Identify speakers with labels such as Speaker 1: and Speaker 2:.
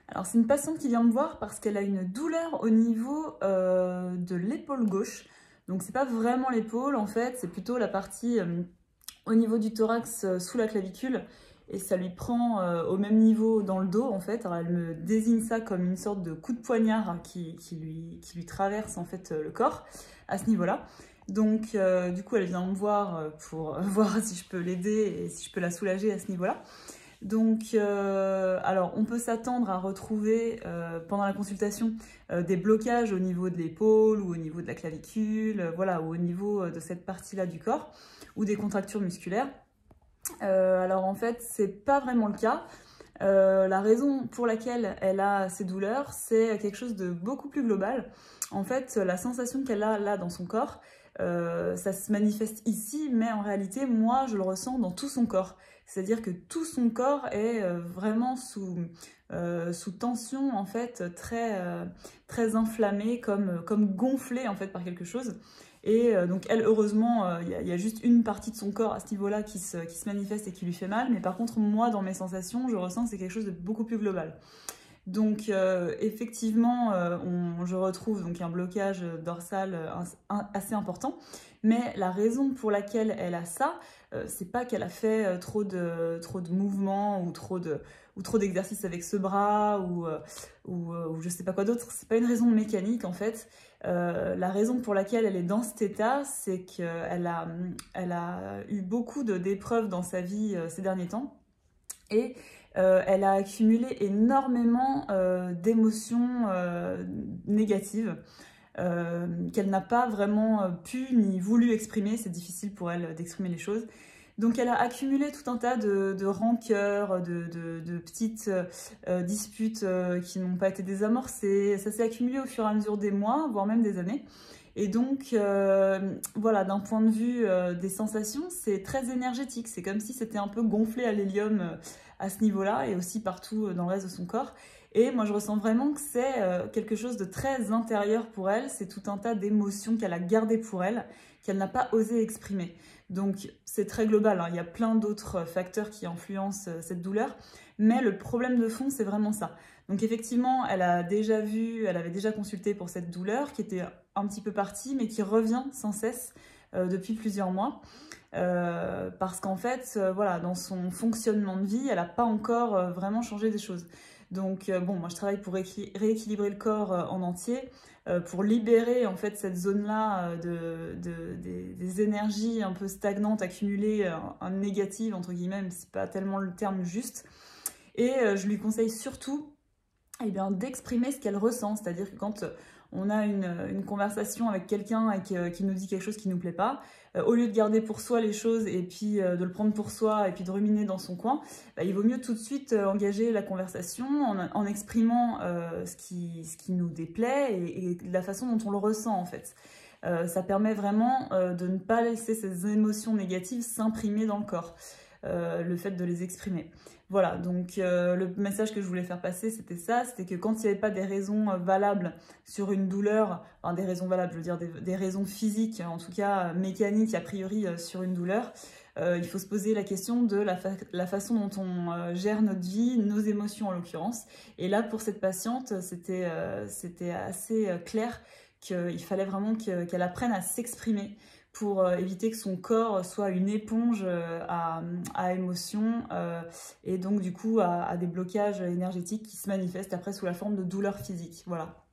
Speaker 1: Alors c'est une patiente qui vient me voir parce qu'elle a une douleur au niveau de l'épaule gauche. Donc c'est pas vraiment l'épaule en fait, c'est plutôt la partie au niveau du thorax sous la clavicule. Et ça lui prend au même niveau dans le dos en fait. Alors elle me désigne ça comme une sorte de coup de poignard qui lui traverse en fait le corps à ce niveau-là. Donc du coup elle vient me voir pour voir si je peux l'aider et si je peux la soulager à ce niveau-là. Donc, alors on peut s'attendre à retrouver pendant la consultation des blocages au niveau de l'épaule ou au niveau de la clavicule, voilà, ou au niveau de cette partie-là du corps, ou des contractures musculaires. Alors en fait, c'est pas vraiment le cas. La raison pour laquelle elle a ces douleurs, c'est quelque chose de beaucoup plus global. En fait, la sensation qu'elle a là dans son corps, ça se manifeste ici, mais en réalité, moi, je le ressens dans tout son corps. C'est-à-dire que tout son corps est vraiment sous tension, en fait, très inflammé, comme gonflé, en fait, par quelque chose. Et donc elle, heureusement, il y a juste une partie de son corps à ce niveau-là qui se manifeste et qui lui fait mal. Mais par contre, moi, dans mes sensations, je ressens que c'est quelque chose de beaucoup plus global. Donc effectivement, je retrouve donc un blocage dorsal assez important. Mais la raison pour laquelle elle a ça, c'est pas qu'elle a fait trop de mouvements ou trop d'exercices avec ce bras ou je sais pas quoi d'autre. C'est pas une raison mécanique en fait. La raison pour laquelle elle est dans cet état, c'est qu'elle a eu beaucoup d'épreuves dans sa vie ces derniers temps. Et elle a accumulé énormément d'émotions négatives qu'elle n'a pas vraiment pu ni voulu exprimer. C'est difficile pour elle d'exprimer les choses. Donc elle a accumulé tout un tas de rancœurs, de petites disputes qui n'ont pas été désamorcées. Ça s'est accumulé au fur et à mesure des mois, voire même des années. Et donc, voilà, d'un point de vue des sensations, c'est très énergétique. C'est comme si c'était un peu gonflé à l'hélium à ce niveau-là et aussi partout dans le reste de son corps. Et moi, je ressens vraiment que c'est quelque chose de très intérieur pour elle. C'est tout un tas d'émotions qu'elle a gardées pour elle, qu'elle n'a pas osé exprimer. Donc, c'est très global, hein. Il y a plein d'autres facteurs qui influencent cette douleur. Mais le problème de fond, c'est vraiment ça. Donc effectivement, elle avait déjà consulté pour cette douleur qui était un petit peu partie, mais qui revient sans cesse depuis plusieurs mois. Parce qu'en fait, voilà, dans son fonctionnement de vie, elle n'a pas encore vraiment changé des choses. Donc bon, moi je travaille pour rééquilibrer le corps en entier, pour libérer en fait cette zone-là des énergies un peu stagnantes, accumulées, négatives entre guillemets, mais c'est pas tellement le terme juste. Et je lui conseille surtout eh bien, d'exprimer ce qu'elle ressent. C'est-à-dire que quand on a une conversation avec quelqu'un et qui nous dit quelque chose qui ne nous plaît pas, au lieu de garder pour soi les choses et puis de le prendre pour soi et puis de ruminer dans son coin, bah, il vaut mieux tout de suite engager la conversation en exprimant ce qui nous déplaît et la façon dont on le ressent en fait. Ça permet vraiment de ne pas laisser ces émotions négatives s'imprimer dans le corps. Le fait de les exprimer. Voilà, donc le message que je voulais faire passer, c'était ça, c'était que quand il n'y avait pas des raisons valables sur une douleur, enfin des raisons valables, je veux dire des raisons physiques, en tout cas mécaniques a priori sur une douleur, il faut se poser la question de la façon dont on gère notre vie, nos émotions en l'occurrence. Et là, pour cette patiente, c'était assez clair qu'il fallait vraiment qu'elle apprenne à s'exprimer pour éviter que son corps soit une éponge à émotions et donc du coup à des blocages énergétiques qui se manifestent après sous la forme de douleurs physiques. Voilà.